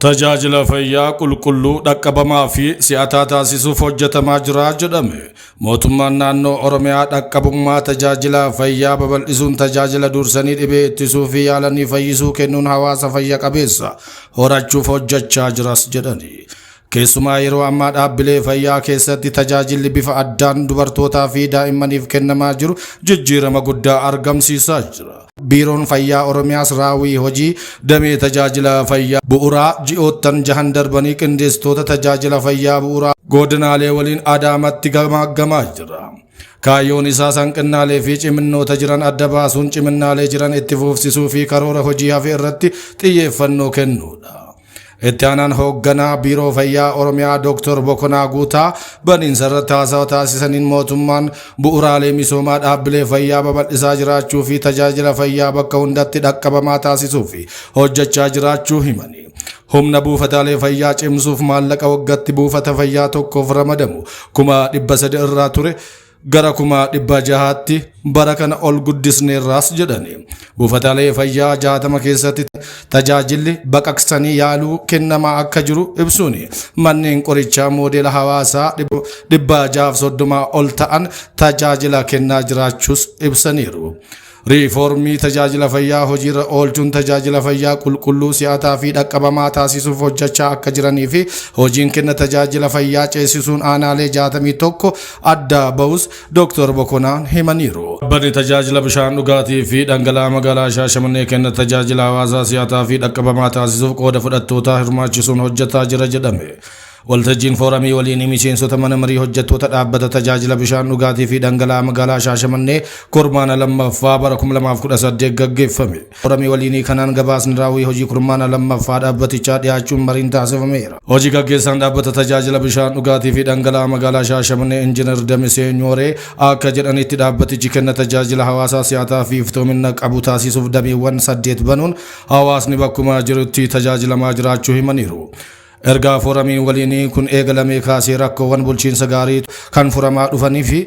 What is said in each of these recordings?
Tajaajila fayyaa qulqulluu dhaqqabamaa fi si'ataa taasisuuf hojjetamaa jira jedhame. Mootummaan naannoo Oromiyaa dhaqqabummaa tajaajila fayyaa babal'isuun tajaajila dursanii dhibee ittisuu fi yaalanii fayyisuu kennuun hawaasa fayya qabeessa horachuuf hojjechaa jiras jedhani. Keessumaa yeroo ammaa dhaabbilee fayyaa keessatti tajaajilli bifa addaan dubartootaa fi daa'immaniif kennamaa jiru jijjiirama guddaa argamsiisaa jira. Biiroon Fayyaa Oromiyaas raawwii hojii damee tajaajila fayyaa bu'uuraa ji'oottan jahan darbanii qindeessitoota tajaajila fayyaa bu'uuraa godinaalee waliin Adaamatti gamaaggamaa jira. Kaayyoon isaa hanqinaalee fi ciminnoota jiran adda baasuun ciminaalee jiran itti fufsiisuu fi karoora hojii hafe irratti xiyyeeffannoo kennuudha. Itti aanaan hoogganaa Biiroo Fayyaa Oromiyaa Dr. Bokonaa Guutaa baniinsa irratti haasawa taasisaniin mootummaan bu'uuraalee misoomaa dhaabbilee fayyaa babal'isaa jiraachuu fi tajaajila fayyaa bakka hundatti dhaqqabamaa taasisuu fi hojjechaa jiraachuu himani. Humna buufataalee fayyaa cimsuuf maallaqa waggaatti buufata fayyaa tokkoof ramadamu 300,000 irraa ture gara 600,000tti bara kana ol guddisneerraas jedhani. Buufataalee fayyaa 60 keessatti tajaajilli baqaqsanii yaaluu kennamaa akka jiru ibsuuni. Manneen qorichaa moodela hawaasaa 630 ol ta'an tajaajila kennaa jiraachuus ibsaniiru. Riiformii tajaajila fayyaa hojiirra oolchuun tajaajila fayyaa qulqulluu si'ataa fi dhaqqabamaa taasisuuf hojjechaa akka jiranii fi hojiin kenna tajaajila fayyaa ceesisuun aanaalee 61 adda ba'us Dr. Bokonaan himaniiru. Dhaabbanni tajaajila bishaan dhugaatii fi dhangala'aa magaalaa Shaashamannee kenna tajaajila hawaasaa si'ataa fi dhaqqabamaa taasisuuf qooda fudhattootaa hirmaachisuun hojjetaa jira jedhame. Waltajjiin fooramii waliin miseensota mana marii hojjettoota dhaabbata tajaajila bishaan dhugaatii fi dhangala'aa magaalaa Shaashamannee kurmaana lammaffaa bara 2018 gaggeeffame. Fooramii waliinii kanaan gabaasni raawwii hojii kurmaana lammaffaa dhaabbatichaa dhiyaachuun mariin taasifameera. Hojii gaggeessaan dhaabbata tajaajila bishaan dhugaatii fi dhangala'aa magaalaa Shaashamannee Injiinar Damisee Nyooree akka jedhanitti dhaabbatichi kenna tajaajila hawaasaa si'ataa fi iftoomina qabu taasisuuf dameewwan 8 banuun hawaasni bakkuma jirutti tajaajilamaa jiraachuu himaniiru. Ergaa fooramiin waliinii kun eegalamee kaasee rakkoowwan bulchiinsa gaarii kan furamaa dhufanii fi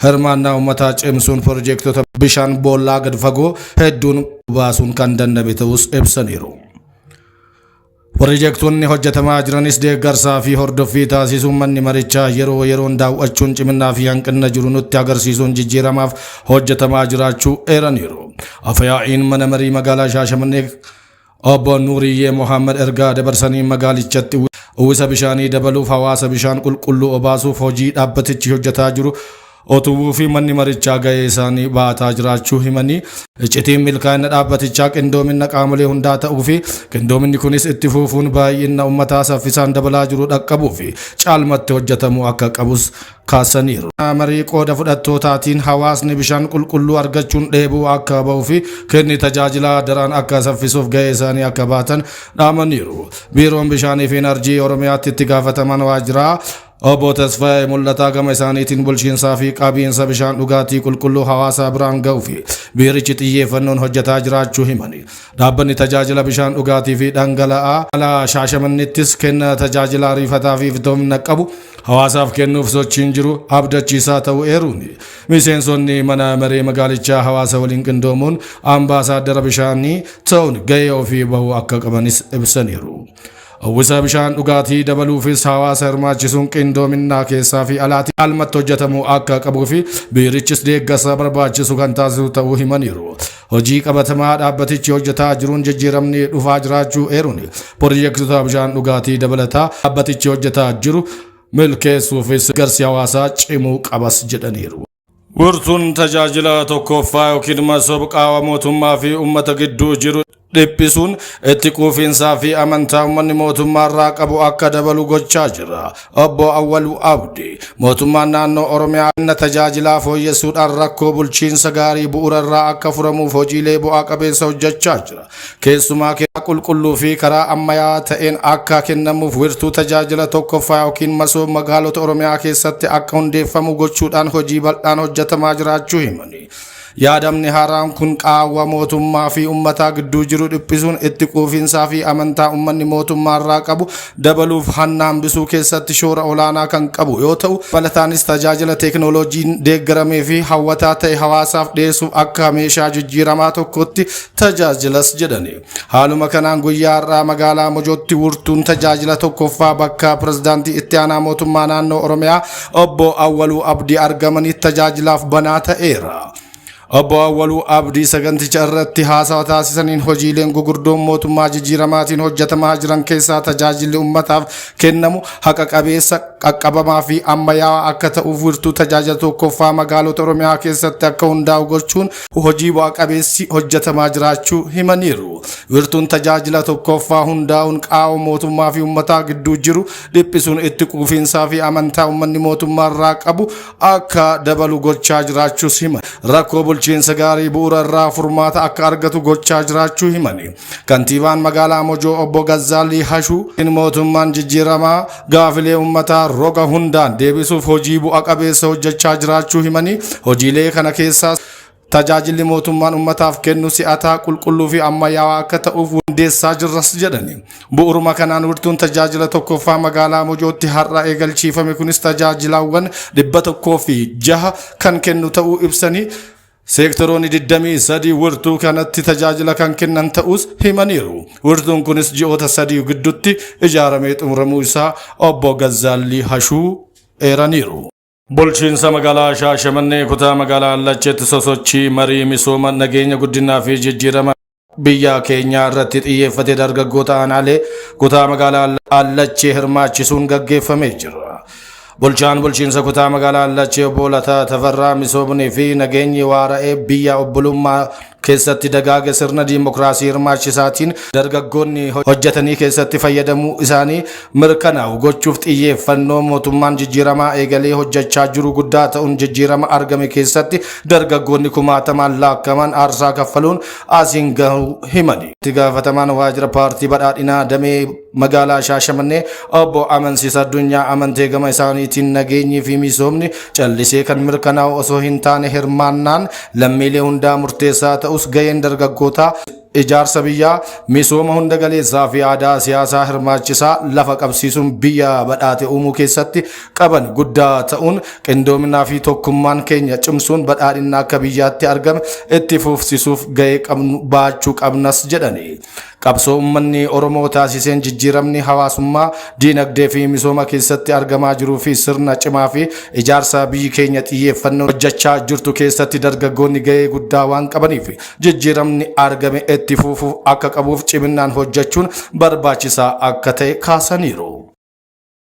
hirmaannaa uummataa cimsuun piroojektota bishaan boollaa gad fagoo hedduun baasuun kan danda'ame ta'us ibsaniiru. Piroojektonni hojjetamaa jiranis deeggarsaa fi hordoffii taasisuun manni marichaa yeroo yeroon daawwachuun ciminaa fi hanqina jiru nutti agarsiisuun jijjiiramaaf hojjetamaa jiraachuu eeraniiru. Afyaa'iin mana marii magaalaa Shaashamannee Obbo Nuuriyyee Mohaammed ergaa dabarsanii magaalichatti uwwisa bishaanii dabaluuf hawaasa bishaan qulqulluu obaasuuf hojii dhaabbatichi hojjetaa jiru utubuu fi manni marichaa gahee isaanii baataa jiraachuu himanii iccitiin milkaa'ina dhaabbatichaa qindoomina qaamolee hundaa ta'uu fi qindoominni kunis itti fufuun baay'ina uummataa saffisaan dabalaa jiru dhaqqabuu fi caalmatti hojjetamuu akka qabus kaasaniiru. Marii qooda fudhattootaatiin hawaasni bishaan qulqulluu argachuun dheebuu akka ba'uu fi kenni tajaajila daraan akka saffisuuf gahee isaanii akka baatan dhaamaniiru. Biiroon bishaanii fi enerjii Oromiyaatti itti gaafataman waajjiraa Obbo Tasfaayee Mul'ataa gama isaaniitiin bulchiinsaa fi qabiinsa bishaan dhugaatii qulqulluu hawaasaa biraan ga'uu fi biirichi xiyyeeffannoon hojjetaa jiraachuu himani. Dhaabbanni tajaajila bishaan dhugaatii fi dhangala'aa magaalaa Shaashamannettis kenna tajaajila ariifataa fi iftoomina qabu hawaasaaf kennuuf sochiin jiru abdachiisaa ta'uu eeruuni. Miseensonni mana maree magaalichaa hawaasa waliin qindoomuun ambaasaaddara bishaanii ta'uun gahee ofii bahuu akka qabanis ibsaniiru. Uwwisa bishaan dhugaatii dabaluufis hawaasa hirmaachisuun qindoominaa keessaa fi alaatti caalmatti hojjetamuu akka qabuu fi biirichis deeggarsa barbaachisu kan taasisu ta'uu himaniiru. Hojii qabatamaa dhaabbatichi hojjetaa jiruun jijjiiramni dhufaa jiraachuu eeruuni. Piroojektota bishaan dhugaatii dabalataa dhaabbatichi hojjetaa jiru milkeessuufis garsi hawaasaa cimuu qabas jedhaniiru. Wurtuun tajaajila tokkoffaa yookiin masoob qaama mootummaa fi uummata gidduu jiru dhiphisuun itti quufinsaa fi amantaa uummanni mootummaa irraa qabu akka dabalu gochaa jira. Obbo Awwaluu Abdii mootummaan naannoo Oromiyaa tajaajilaa fooyyessuudhaan rakkoo bulchiinsa gaarii bu'uura irraa akka furamuuf hojiilee bu'aa qabeessa hojjechaa jira. Keessumaa karaa qulqulluu fi karaa ammayyaa ta'een akka kennamuuf wirtuu tajaajila tokkoffaa yookiin masoob magaalota Oromiyaa keessatti akka hundeeffamu gochuudhaan hojii bal'aan hojjetamaa jiraachuu himani. yaadamni haaraan kun qaawwa mootummaa fi uummataa gidduu jiru dhiphisuun itti quufinsaa fi amantaa uummanni mootummaa irraa qabu dabaluuf hambisuu keessatti shoora olaanaa kan qabu yoo ta'u balataanis tajaajila teeknooloojiin deeggaramee fi hawwataa ta'e hawaasaaf dhiyeessuuf akka meeshaa jijjiiramaa tokkotti tajaajilas jedhani. Haaluma kanaan guyyaa har'aa magaalaa Mojootti wurtuun tajaajila tokkoffaa bakka pirezidaantii itti aanaa mootummaa naannoo Oromiyaa obbo Awwaluu Abdii argamanii tajaajilaaf banaa ta'eera. Obbo Awwaluu Abdii saganticha irratti haasawa taasisaniin hojiileen gugurdoon mootummaa jijjiiramaatiin hojjetamaa jiran keessaa tajaajilli uummataaf kennamu haqa qabeessa qaqqabamaa fi ammayyaawaa akka ta'uuf wirtuu tajaajila tokkoffaa magaalota Oromiyaa keessatti akka hundaa'u gochuun hojii bu'aa qabeessi hojjetamaa jiraachuu himaniiru. Wirtuun tajaajila tokkoffaa hundaa'uun qaawwa mootummaa fi uummataa gidduu jiru dhiphisuun itti quufinsaa fi amantaa uummanni mootummaa irraa qabu akka dabalu gochaa jiraachuus himan. Rakkoo bulchiinsa gaarii bu'uura irraa furmaata akka argatu gochaa jiraachuu himani. Kantiibaan magaalaa Mojoo obbo Gazzaalii Hashuu mootummaan jijjiiramaa gaafilee uummataa roga hundaan deebisuuf hojii bu'a qabeessa hojjechaa jiraachuu himani. Hojiilee kana keessaa tajaajilli mootummaan uummataaf kennu si'ataa qulqulluu fi ammayyaawaa akka ta'uuf hundeessaa jirras jedhani. Bu'uuruma kanaan wirtuun tajaajila tokkoffaa magaalaa Mojootti har'a eegalchiifame kunis tajaajilawwan 106 kan kennu ta'uu ibsanii seektoroonni 23 wirtuu kanatti tajaajila kan kennan ta'us himaniiru. Wirtuun kunis ji'oota 3 gidduutti ijaaramee xumuramuu isaa obbo Gazzaalii Hashuu eeraniiru. Bulchiinsa magaalaa Shaashamannee kutaa magaalaa Allacheetti sosochii marii misooma nageenya guddinaa fi jijjiirama biyya keenya irratti xiyyeeffate dargaggoota aanaalee kutaa magaalaa Allachee hirmaachisuun gaggeeffamee jira. Bulchaan bulchiinsa kutaa magaalaa Allachee obbo Lataa Tafarraa misoomnii fi nageenyi waara'ee biyya obbolummaa keessatti dagaaga sirna diimokiraasii hirmaachisaatiin dargaggoonni hojjetanii keessatti fayyadamuu isaanii mirkanaa'u gochuuf xiyyeeffannoo mootummaan jijjiiramaa eegalee hojjechaa jiru guddaa ta'uun jijjiirama argame keessatti dargaggoonni kumaatamaan laakkaman aarsaa kaffaluun asiin gahuu himani. Itti gaafatamaan waajjira paartii badhaadhinaa damee magaalaa Shaashamannee obbo Amansiisa Addunyaa amantee gama isaaniitiin nageenyi fi misoomni callisee kan mirkanaa'u osoo hin taane hirmaannaan lammiilee hundaa murteessaa ta'us gaheen dargaggootaa ijaarsa biyyaa misooma hunda galeessaa fi aadaa siyaasaa hirmaachisaa lafa qabsiisuun biyya badhaate uumuu keessatti qaban guddaa ta'uun qindoominaa fi tokkummaan keenya cimsuun badhaadhinaa akka biyyaatti argame itti fufsiisuuf gahee baachuu qabnas jedhani. Qabsoo uummanni Oromoo taasiseen jijjiiramni hawaasummaa diinagdee fi misooma keessatti argamaa jiruu fi sirna cimaa fi ijaarsa biyyi keenya xiyyeeffannoo hojjechaa jirtu keessatti dargaggoonni gahee guddaa waan qabaniif jijjiiramni argame itti fufuuf akka qabuuf ciminaan hojjechuun barbaachisaa akka ta'e kaasaniiru.